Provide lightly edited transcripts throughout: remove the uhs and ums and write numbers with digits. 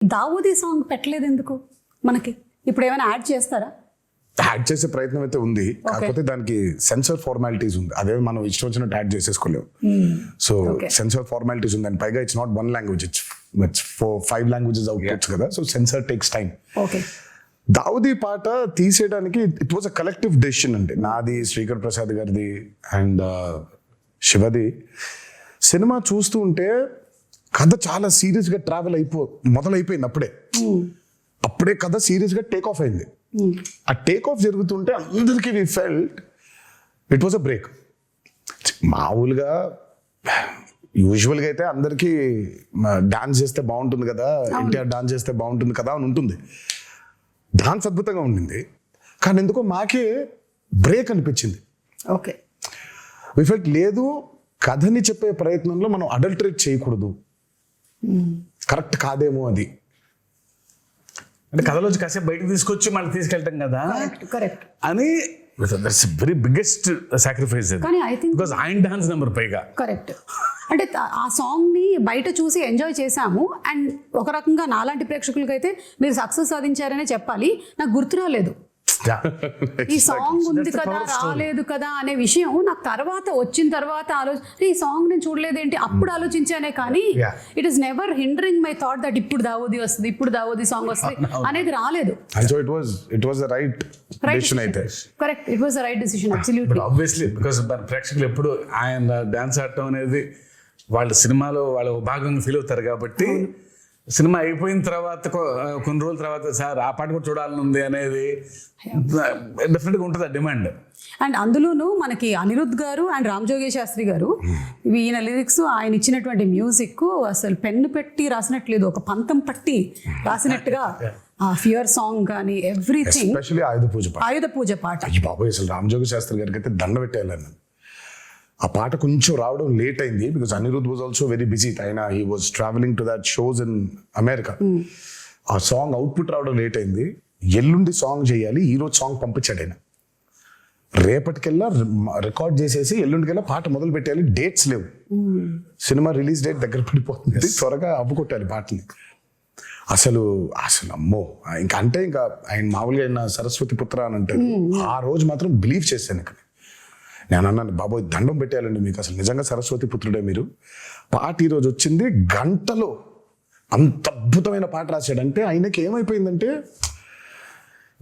Dawoodi song పెట్టలేదు ఎందుకు మనకి? ఇప్పుడు ఏమైనా యాడ్ చేస్తారా? యాడ్ చేసే ప్రయత్నం అయితే ఉంది, కాకపోతే దానికి సెన్సర్ ఫార్మాలిటీస్ ఉంది. అదే మనం ఇష్టం వచ్చినట్టు యాడ్ చేసేసుకోలేము. సో సెన్సర్ ఫార్మాలిటీస్ ఉంది, అండ్ పైగా it's not one language, it's 4-5 languages outputs కదా. So censor takes time. Daavudi పాట తీసేయడానికి it was a collective decision అండి. నాది, శ్రీకర్ ప్రసాద్ గారిది అండ్ శివది. సినిమా చూస్తూ ఉంటే కథ చాలా సీరియస్ గా ట్రావెల్ మొదలైపోయింది. అప్పుడే కథ సీరియస్ గా టేక్ ఆఫ్ అయింది. ఆ టేక్ ఆఫ్ జరుగుతుంటే అందరికీ we felt it was a break. మామూలుగా యూజువల్గా అయితే అందరికీ డాన్స్ చేస్తే బాగుంటుంది కదా, ఎన్టీఆర్ డాన్స్ చేస్తే బాగుంటుంది కదా అని ఉంటుంది. డాన్స్ అద్భుతంగా ఉండింది, కానీ ఎందుకో మాకే బ్రేక్ అనిపించింది. ఓకే, వి ఫెల్ట్ లేదు, కథని చెప్పే ప్రయత్నంలో మనం అడల్టరేట్ చేయకూడదు, కరెక్ట్ కాదేమో అది. అంటే కథలోంచి కాసేపు బయటకు తీసుకొచ్చి మళ్ళీ తీసుకెళ్తాం కదా కరెక్ట్ అని. దట్స్ వెరీ బిగ్గెస్ట్ సాక్రిఫైస్ అది, బికాజ్ ఆయన డాన్స్ నెంబర్ పైగా. కరెక్ట్. అంటే ఆ సాంగ్ ని బయట చూసి ఎంజాయ్ చేశాము, అండ్ ఒక రకంగా నాలాంటి ప్రేక్షకులకైతే మీరు సక్సెస్ సాధించారనే చెప్పాలి. నాకు గుర్తు రాలేదు ఈ సాంగ్ ఉంది కదా, రాలేదు కదా అనే విషయం నాకు వచ్చిన తర్వాత ఈ సాంగ్ నేను చూడలేదేంటి అప్పుడు ఆలోచించానే, కానీ it is never hindering my thought that ఇప్పుడు దావోది వస్తుంది, ఇప్పుడు దావోది సాంగ్ వస్తుంది అనేది రాలేదు. Correct, it was the right decision. Absolutely, obviously, because ప్రేక్షకులు ఎప్పుడు ఆయన డాన్స్ ఆడటం అనేది వాళ్ళ సినిమాలో వాళ్ళ భాగంగా ఫీల్ అవుతారు కాబట్టి, సినిమా అయిపోయిన తర్వాత కొన్ని రోజుల తర్వాత సార్ ఆ పాట కూడా చూడాలని ఉంది అనేది డెఫినెట్గా ఉంటుంది ఆ డిమాండ్. అండ్ అందులోనూ మనకి అనిరుద్ధ్ గారు అండ్ రామ్ జోగి శాస్త్రి గారు, ఈయన లిరిక్స్, ఆయన ఇచ్చినటువంటి మ్యూజిక్ అసలు పెన్ను పెట్టి రాసినట్లేదు, ఒక పంతం పట్టి రాసినట్టుగా ఆ ఫియర్ సాంగ్ కానీ ఎవ్రీథింగ్. ఎస్పెషల్లీ ఆయుధ పూజ పాట బాబోయ్, అసలు రామ్ జోగి శాస్త్రి గారికి అయితే దండ పెట్టేయాలని. ఆ పాట కొంచెం రావడం లేట్ అయింది, because Anirudh was also very busy. ఆయన he was travelling to that shows in America. ఆ సాంగ్ అవుట్పుట్ రావడం లేట్ అయింది. ఎల్లుండి సాంగ్ చేయాలి, ఈ రోజు సాంగ్ పంపించాడు ఆయన. రేపటికెల్లా రికార్డ్ చేసేసి ఎల్లుండికెల్లా పాట మొదలు పెట్టాలి. డేట్స్ లేవు, సినిమా రిలీజ్ డేట్ దగ్గర పడిపోతుంది, త్వరగా అవ్వుకొట్టాలి పాటని. అసలు అమ్మో, ఇంకా ఆయన మామూలుగా ఆయన సరస్వతి పుత్ర అని అంటారు. ఆ రోజు మాత్రం బిలీవ్ చేశాను. ఇక్కడ నేను అన్నాను, బాబోయ్ దండం పెట్టేయాలండి మీకు, అసలు నిజంగా సరస్వతి పుత్రుడే మీరు. పాట ఈరోజు వచ్చింది, గంటలో అంత అద్భుతమైన పాట రాశాడంటే ఆయనకి ఏమైపోయిందంటే,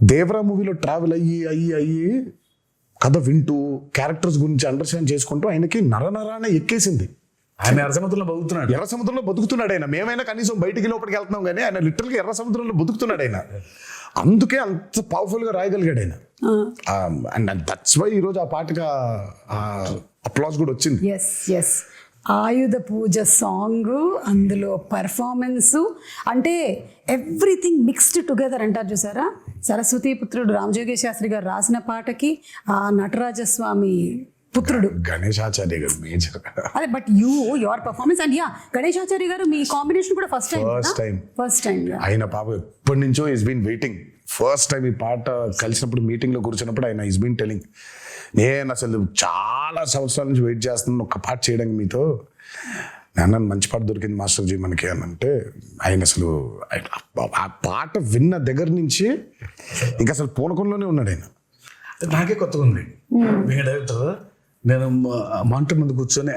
దేవరా మూవీలో ట్రావెల్ అయ్యి కథ వింటూ క్యారెక్టర్స్ గురించి అండర్స్టాండ్ చేసుకుంటూ ఆయనకి నరనరానే ఎక్కేసింది. ఆయన ఎర్ర సముద్రంలో బతుకుతున్నాడు ఆయన. మేమైనా కనీసం బయటికి లోపలికి వెళ్తున్నాం కానీ ఆయన లిటరల్గా ఎర్ర సముద్రంలో బతుకుతున్నాడు ఆయన. అందుకే అంత పవర్ఫుల్ గా రాయగలిగాడు ఆయన. అండ్ దట్స్ వై ఈరోజు ఆ పాటగా అప్లాస్ కూడా వచ్చింది. ఆయుధ పూజ సాంగ్, అందులో పర్ఫార్మెన్స్, అంటే ఎవ్రీథింగ్ మిక్స్డ్ టుగెదర్ అంటారు చూసారా. సరస్వతి పుత్రుడు రామజోగి శాస్త్రి గారు రాసిన పాటకి ఆ నటరాజస్వామి పుత్రుడు గణేశాచార్య గారు మేజర్. అదే, but your performance and Ganesh Acharya గారు మీ కాంబినేషన్ కూడా ఫస్ట్ టైం. ఆయన పాప ఎప్పటి నుంచో is been waiting. First time ఈ పాట కలిసినప్పుడు మీటింగ్ లో కూర్చున్నప్పుడు ఆయన ఈస్ బీన్ టెలింగ్, నేను అసలు చాలా సంవత్సరాల నుంచి వెయిట్ చేస్తున్నాను ఒక పాట చేయడానికి మీతో. నేను మంచి పాట దొరికింది మాస్టర్జీ మనకి అని అంటే, ఆయన అసలు ఆ పాట విన్న దగ్గర నుంచి ఇంకా అసలు పూనకంలోనే ఉన్నాడు ఆయన. నాకే కొత్తగా ఉంది. డైరెక్టర్ నేను మానిటర్ ముందు కూర్చొని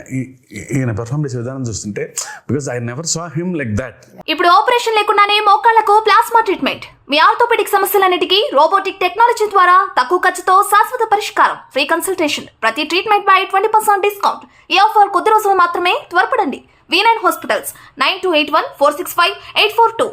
ఈయన పెర్ఫార్మ్ చేసే విధానం చూస్తుంటే, because I never saw him like that. ఇప్పుడు ఆపరేషన్ లేకుండానే మోకాళ్లకు ప్లాస్మా ట్రీట్మెంట్, మీ ఆర్థోపెడిక్ సమస్యలన్నిటికీ రోబోటిక్ టెక్నాలజీ ద్వారా తక్కువ ఖర్చుతో శాశ్వత పరిష్కారం, ఫ్రీ కన్సల్టేషన్, ప్రతి ట్రీట్మెంట్ పై 20% డిస్కౌంట్. ఈ ఆఫర్ కొద్ది రోజులు మాత్రమే, త్వరపడండి. V9 hospitals 9281465842.